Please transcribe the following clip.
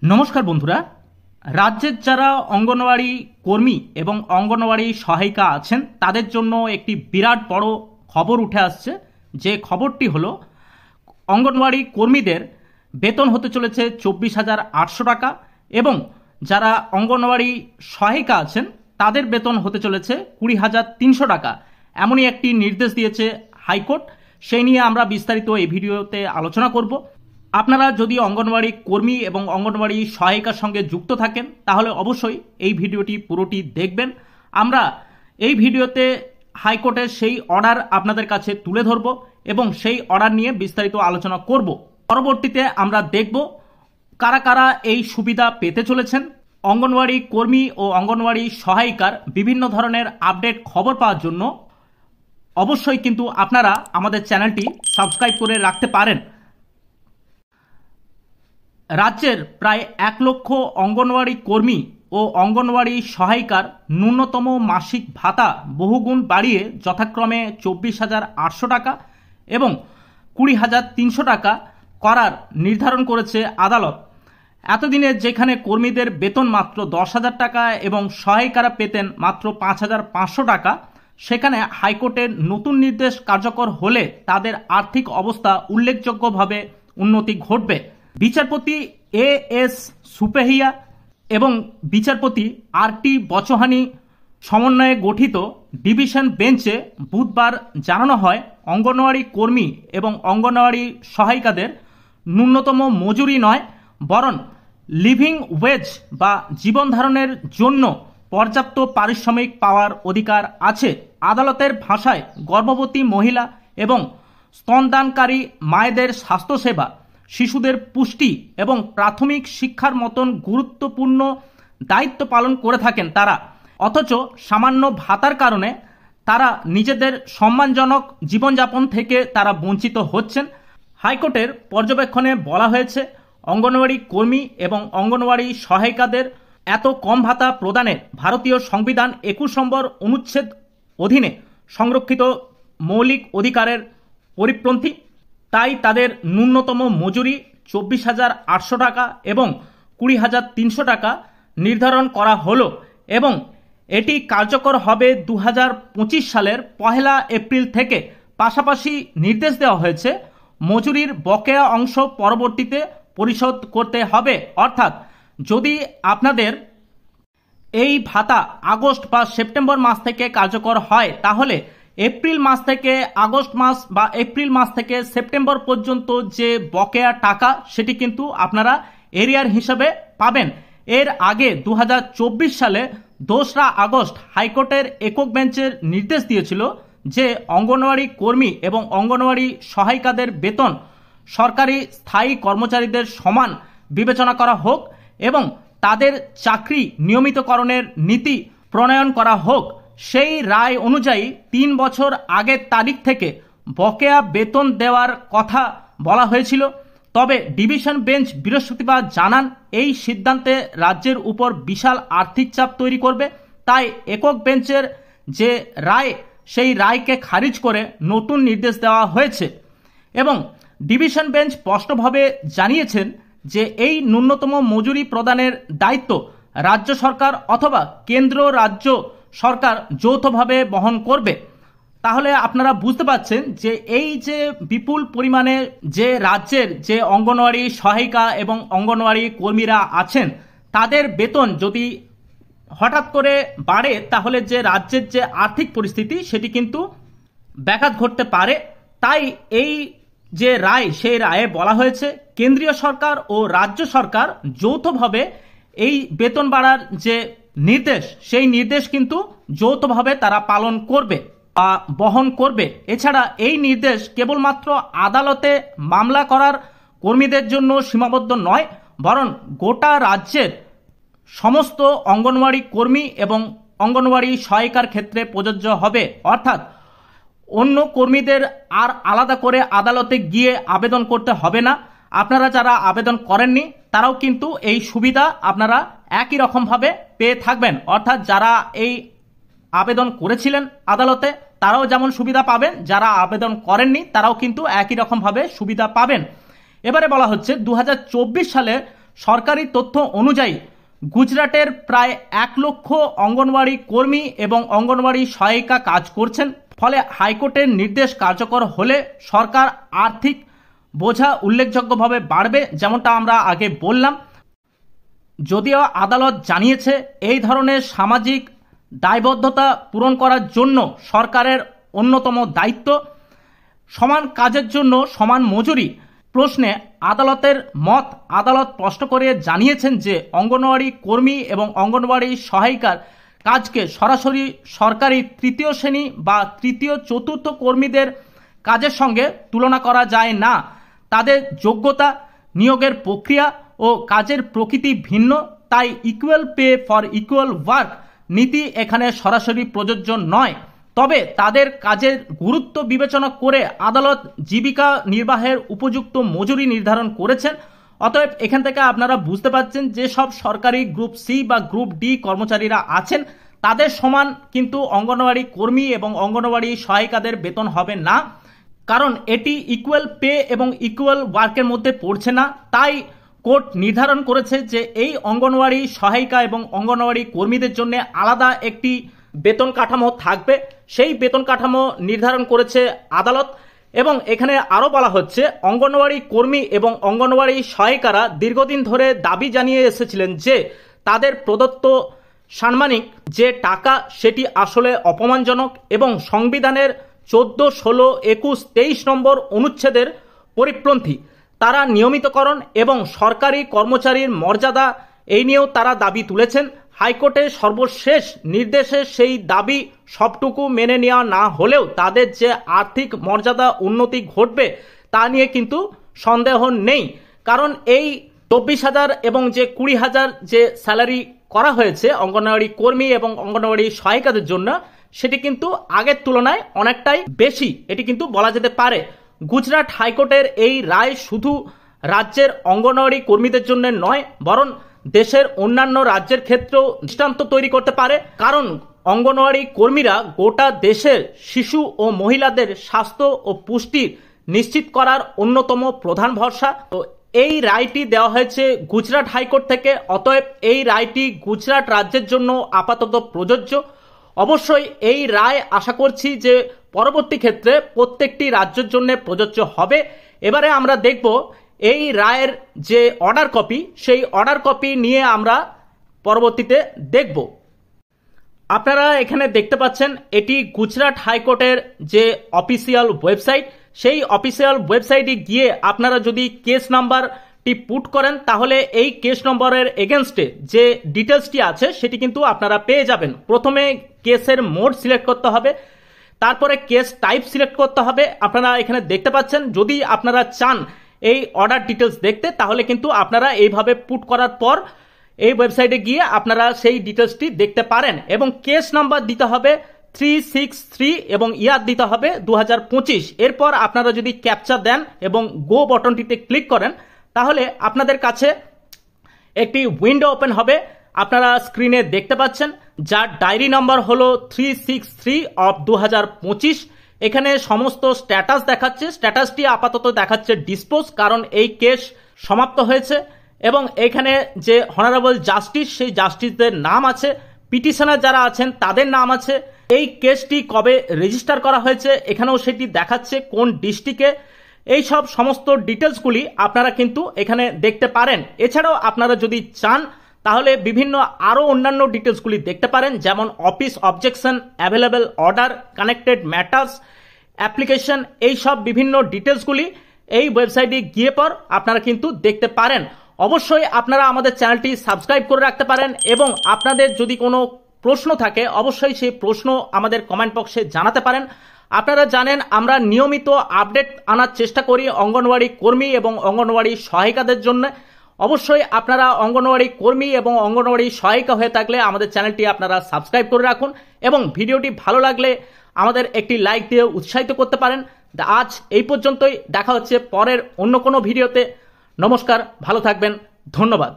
নমস্কার বন্ধুরা, রাজ্যের যারা অঙ্গনওয়াড়ি কর্মী এবং অঙ্গনওয়াড়ি সহায়িকা আছেন তাদের জন্য একটি বিরাট বড় খবর উঠে আসছে। যে খবরটি হলো, অঙ্গনওয়াড়ি কর্মীদের বেতন হতে চলেছে 24,800 টাকা এবং যারা অঙ্গনওয়াড়ি সহায়িকা আছেন তাদের বেতন হতে চলেছে 20,300 টাকা। এমনই একটি নির্দেশ দিয়েছে হাইকোর্ট। সেই নিয়ে আমরা বিস্তারিত এই ভিডিওতে আলোচনা করব। আপনারা যদি অঙ্গনওয়াড়ি কর্মী এবং অঙ্গনওয়াড়ি সহায়িকার সঙ্গে যুক্ত থাকেন তাহলে অবশ্যই এই ভিডিওটি পুরোটি দেখবেন। আমরা এই ভিডিওতে হাইকোর্টের সেই অর্ডার আপনাদের কাছে তুলে ধরব এবং সেই অর্ডার নিয়ে বিস্তারিত আলোচনা করব। পরবর্তীতে আমরা দেখব কারা কারা এই সুবিধা পেতে চলেছেন। অঙ্গনওয়াড়ি কর্মী ও অঙ্গনওয়াড়ি সহায়িকার বিভিন্ন ধরনের আপডেট খবর পাওয়ার জন্য অবশ্যই কিন্তু আপনারা আমাদের চ্যানেলটি সাবস্ক্রাইব করে রাখতে পারেন। রাজ্যের প্রায় 1 লক্ষ অঙ্গনওয়াড়ি কর্মী ও অঙ্গনওয়াড়ি সহায়িকার ন্যূনতম মাসিক ভাতা বহুগুণ বাড়িয়ে যথাক্রমে 24,800 টাকা এবং 20,300 টাকা করার নির্ধারণ করেছে আদালত। এতদিনে যেখানে কর্মীদের বেতন মাত্র 10,000 টাকা এবং সহায়িকারা পেতেন মাত্র 5,500 টাকা, সেখানে হাইকোর্টের নতুন নির্দেশ কার্যকর হলে তাদের আর্থিক অবস্থা উল্লেখযোগ্যভাবে উন্নতি ঘটবে। বিচারপতি এ.এস. সুপেহিয়া এবং বিচারপতি আর.টি. বচহানি সমন্বয়ে গঠিত ডিভিশন বেঞ্চে বুধবার জানানো হয়, অঙ্গনওয়াড়ি কর্মী এবং অঙ্গনওয়াড়ি সহায়িকাদের ন্যূনতম মজুরি নয় বরং লিভিং ওয়েজ বা জীবন ধারণের জন্য পর্যাপ্ত পারিশ্রমিক পাওয়ার অধিকার আছে। আদালতের ভাষায় গর্ভবতী মহিলা এবং স্তনদানকারী মায়েদের স্বাস্থ্যসেবা, শিশুদের পুষ্টি এবং প্রাথমিক শিক্ষার মতন গুরুত্বপূর্ণ দায়িত্ব পালন করে থাকেন তারা, অথচ সামান্য ভাতার কারণে তারা নিজেদের সম্মানজনক জীবনযাপন থেকে তারা বঞ্চিত হচ্ছেন। হাইকোর্টের পর্যবেক্ষণে বলা হয়েছে, অঙ্গনওয়াড়ি কর্মী এবং অঙ্গনওয়াড়ি সহায়িকাদের এত কম ভাতা প্রদানে ভারতীয় সংবিধান 21 নম্বর অনুচ্ছেদ অধীনে সংরক্ষিত মৌলিক অধিকারের পরিপন্থী। তাই তাদের ন্যূনতম মজুরি 24,800 টাকা এবং 20,300 টাকা নির্ধারণ করা হলো এবং এটি কার্যকর হবে 2025 সালের 1 এপ্রিল থেকে। পাশাপাশি নির্দেশ দেওয়া হয়েছে, মজুরির বকেয়া অংশ পরবর্তীতে পরিশোধ করতে হবে। অর্থাৎ যদি আপনাদের এই ভাতা আগস্ট বা সেপ্টেম্বর মাস থেকে কার্যকর হয় তাহলে এপ্রিল মাস থেকে আগস্ট মাস বা এপ্রিল মাস থেকে সেপ্টেম্বর পর্যন্ত যে বকেয়া টাকা সেটি কিন্তু আপনারা এরিয়ার হিসাবে পাবেন। এর আগে 2024 সালে 2 আগস্ট হাইকোর্টের একক বেঞ্চের নির্দেশ দিয়েছিল যে অঙ্গনওয়াড়ি কর্মী এবং অঙ্গনওয়াড়ি সহায়িকাদের বেতন সরকারি স্থায়ী কর্মচারীদের সমান বিবেচনা করা হোক এবং তাদের চাকরি নিয়মিতকরণের নীতি প্রণয়ন করা হোক। সেই রায় অনুযায়ী 3 বছর আগের তারিখ থেকে বকেয়া বেতন দেওয়ার কথা বলা হয়েছিল। তবে ডিভিশন বেঞ্চ বৃহস্পতিবার জানান, এই সিদ্ধান্তে রাজ্যের উপর বিশাল আর্থিক চাপ তৈরি করবে। তাই একক বেঞ্চের যে রায় সেই রায়কে খারিজ করে নতুন নির্দেশ দেওয়া হয়েছে এবং ডিভিশন বেঞ্চ স্পষ্টভাবে জানিয়েছেন যে এই ন্যূনতম মজুরি প্রদানের দায়িত্ব রাজ্য সরকার অথবা কেন্দ্র রাজ্য সরকার যৌথভাবে বহন করবে। তাহলে আপনারা বুঝতে পারছেন যে এই যে বিপুল পরিমাণে যে রাজ্যের যে অঙ্গনওয়াড়ি সহায়িকা এবং অঙ্গনওয়াড়ি কর্মীরা আছেন তাদের বেতন যদি হঠাৎ করে বাড়ে তাহলে যে রাজ্যের যে আর্থিক পরিস্থিতি সেটি কিন্তু ব্যাঘাত ঘটতে পারে। তাই এই যে রায় সেই রায়ে বলা হয়েছে, কেন্দ্রীয় সরকার ও রাজ্য সরকার যৌথভাবে এই বেতন বাড়ার যে নির্দেশ সেই নির্দেশ কিন্তু যৌথভাবে তারা পালন করবে বা বহন করবে। এছাড়া এই নির্দেশ কেবলমাত্র আদালতে মামলা করার কর্মীদের জন্য সীমাবদ্ধ নয় বরং গোটা রাজ্যের সমস্ত অঙ্গনওয়াড়ি কর্মী এবং অঙ্গনওয়াড়ি সহায়িকার ক্ষেত্রে প্রযোজ্য হবে। অর্থাৎ অন্য কর্মীদের আর আলাদা করে আদালতে গিয়ে আবেদন করতে হবে না। আপনারা যারা আবেদন করেননি তারাও কিন্তু এই সুবিধা আপনারা একই রকমভাবে পেয়ে থাকবেন। অর্থাৎ যারা এই আবেদন করেছিলেন আদালতে তারাও যেমন সুবিধা পাবেন, যারা আবেদন করেননি তারাও কিন্তু একই রকমভাবে সুবিধা পাবেন। এবারে বলা হচ্ছে 2024 সালে সরকারি তথ্য অনুযায়ী গুজরাটের প্রায় 1 লক্ষ অঙ্গনওয়াড়ি কর্মী এবং অঙ্গনওয়াড়ি সহায়িকা কাজ করছেন। ফলে হাইকোর্টের নির্দেশ কার্যকর হলে সরকার আর্থিক বোঝা উল্লেখযোগ্যভাবে বাড়বে, যেমনটা আমরা আগে বললাম। যদিও আদালত জানিয়েছে এই ধরনের সামাজিক দায়বদ্ধতা পূরণ করার জন্য সরকারের অন্যতম দায়িত্ব সমান কাজের জন্য সমান মজুরি প্রশ্নে আদালতের মত আদালত স্পষ্ট করে জানিয়েছেন যে অঙ্গনওয়াড়ি কর্মী এবং অঙ্গনওয়াড়ি সহায়িকার কাজকে সরাসরি সরকারি তৃতীয় শ্রেণী বা তৃতীয় চতুর্থ কর্মীদের কাজের সঙ্গে তুলনা করা যায় না। তাদের যোগ্যতা, নিয়োগের প্রক্রিয়া ও কাজের প্রকৃতি ভিন্ন, তাই equal pay for equal work নীতি এখানে সরাসরি প্রযোজ্য নয়। তবে তাদের কাজের গুরুত্ব বিবেচনা করে আদালত জীবিকা নির্বাহের উপযুক্ত মজুরি নির্ধারণ করেছেন। অতএব এখান থেকে আপনারা বুঝতে পারছেন যে সব সরকারি গ্রুপ সি বা গ্রুপ ডি কর্মচারীরা আছেন তাদের সমান কিন্তু অঙ্গনওয়াড়ি কর্মী এবং অঙ্গনওয়াড়ি সহায়িকাদের বেতন হবে না, কারণ এটি ইকুয়াল পে এবং ইকুয়াল ওয়ার্কের মধ্যে পড়ছে না। তাই কোর্ট নির্ধারণ করেছে যে এই অঙ্গনওয়াড়ি সহায়িকা এবং অঙ্গনওয়াড়ি কর্মীদের জন্য আলাদা একটি বেতন কাঠামো থাকবে। সেই বেতন কাঠামো নির্ধারণ করেছে আদালত। এবং এখানে আরও বলা হচ্ছে অঙ্গনওয়াড়ি কর্মী এবং অঙ্গনওয়াড়ি সহায়িকারা দীর্ঘদিন ধরে দাবি জানিয়ে এসেছিলেন যে তাদের প্রদত্ত সাম্মানিক যে টাকা সেটি আসলে অপমানজনক এবং সংবিধানের 14, 16, 21, 23 নম্বর অনুচ্ছেদের পরিপন্থী। তারা নিয়মিতকরণ এবং সরকারি কর্মচারীর মর্যাদা এই নিয়েও তারা দাবি তুলেছেন। হাইকোর্টের সর্বশেষ নির্দেশে সেই দাবি সবটুকু মেনে নেওয়া না হলেও তাদের যে আর্থিক মর্যাদা উন্নতি ঘটবে তা নিয়ে কিন্তু সন্দেহ নেই, কারণ এই 24,000 এবং যে 20,000 যে স্যালারি করা হয়েছে অঙ্গনওয়াড়ি কর্মী এবং অঙ্গনওয়াড়ি সহায়িকাদের জন্য সেটি কিন্তু আগের তুলনায় অনেকটাই বেশি, এটি কিন্তু বলা যেতে পারে। গুজরাট হাইকোর্টের এই রায় শুধু রাজ্যের অঙ্গনওয়াড়ি কর্মীদের জন্য নয়, বরং দেশের অন্যান্য রাজ্যের ক্ষেত্রেও দৃষ্টান্ত তৈরি করতে পারে, কারণ অঙ্গনওয়াড়ি কর্মীরা গোটা দেশের শিশু ও মহিলাদের স্বাস্থ্য ও পুষ্টি নিশ্চিত করার অন্যতম প্রধান ভরসা। তো এই রায়টি দেওয়া হয়েছে গুজরাট হাইকোর্ট থেকে, অতএব এই রায়টি গুজরাট রাজ্যের জন্য আপাতত প্রযোজ্য। অবশ্যই এই রায় আশা করছি যে পরবর্তী ক্ষেত্রে প্রত্যেকটি রাজ্যের জন্য প্রযোজ্য হবে। এবারে আমরা দেখব এই রায়ের যে অর্ডার কপি সেই অর্ডার কপি নিয়ে আমরা পরবর্তীতে দেখব। আপনারা এখানে দেখতে পাচ্ছেন এটি গুজরাট হাইকোর্টের যে অফিসিয়াল ওয়েবসাইট, সেই অফিসিয়াল ওয়েবসাইটে গিয়ে আপনারা যদি কেস নাম্বারটি পুট করেন তাহলে এই কেস নম্বরের এগেনস্টে যে ডিটেলসটি আছে সেটি কিন্তু আপনারা পেয়ে যাবেন। প্রথমে কেসের মোড সিলেক্ট করতে হবে, তারপরে কেস টাইপ সিলেক্ট করতে হবে। আপনারা এখানে দেখতে পাচ্ছেন যদি আপনারা চান এই অর্ডার ডিটেলস দেখতে তাহলে কিন্তু আপনারা এইভাবে পুট করার পর এই ওয়েবসাইটে গিয়ে আপনারা সেই ডিটেলসটি দেখতে পারেন এবং কেস নাম্বার দিতে হবে 363 এবং ইয়ার দিতে হবে 2025। এরপর আপনারা যদি ক্যাপচা দেন এবং গো বাটনটিতে ক্লিক করেন তাহলে আপনাদের কাছে একটি উইন্ডো ওপেন হবে। আপনারা স্ক্রিনে দেখতে পাচ্ছেন যার ডায়েরি নাম্বার হলো 363/2025। এখানে সমস্ত স্ট্যাটাস দেখাচ্ছে, স্ট্যাটাসটি আপাতত দেখাচ্ছে ডিসপোজ, কারণ এই কেস সমাপ্ত হয়েছে এবং এখানে যে অনারেবল জাস্টিস সেই জাস্টিসদের নাম আছে, পিটিশনার যারা আছেন তাদের নাম আছে, এই কেসটি কবে রেজিস্টার করা হয়েছে এখানেও সেটি দেখাচ্ছে, কোন ডিস্ট্রিক্টে। এই সব সমস্ত ডিটেলসগুলি আপনারা কিন্তু এখানে দেখতে পারেন। এছাড়াও আপনারা যদি চান তাহলে বিভিন্ন আরও অন্যান্য ডিটেলসগুলি দেখতে পারেন, যেমন office objection, available order, connected matters, application, এই সব বিভিন্ন ডিটেলসগুলি এই ওয়েবসাইটে গিয়ে পর আপনারা কিন্তু দেখতে পারেন। অবশ্যই আপনারা আমাদের চ্যানেলটি সাবস্ক্রাইব করে রাখতে পারেন এবং আপনাদের যদি কোনো প্রশ্ন থাকে অবশ্যই সেই প্রশ্ন আমাদের কমেন্ট বক্সে জানাতে পারেন। আপনারা জানেন আমরা নিয়মিত আপডেট আনার চেষ্টা করি অঙ্গনওয়াড়ি কর্মী এবং অঙ্গনওয়াড়ি সহায়িকাদের জন্য। অবশ্যই আপনারা অঙ্গনওয়াড়ি কর্মী এবং অঙ্গনওয়াড়ি সহায়িকা হয়ে থাকলে আমাদের চ্যানেলটি আপনারা সাবস্ক্রাইব করে রাখুন এবং ভিডিওটি ভালো লাগলে আমাদের একটি লাইক দিয়ে উৎসাহিত করতে পারেন। আজ এই পর্যন্তই, দেখা হচ্ছে পরের অন্য কোনো ভিডিওতে। নমস্কার, ভালো থাকবেন, ধন্যবাদ।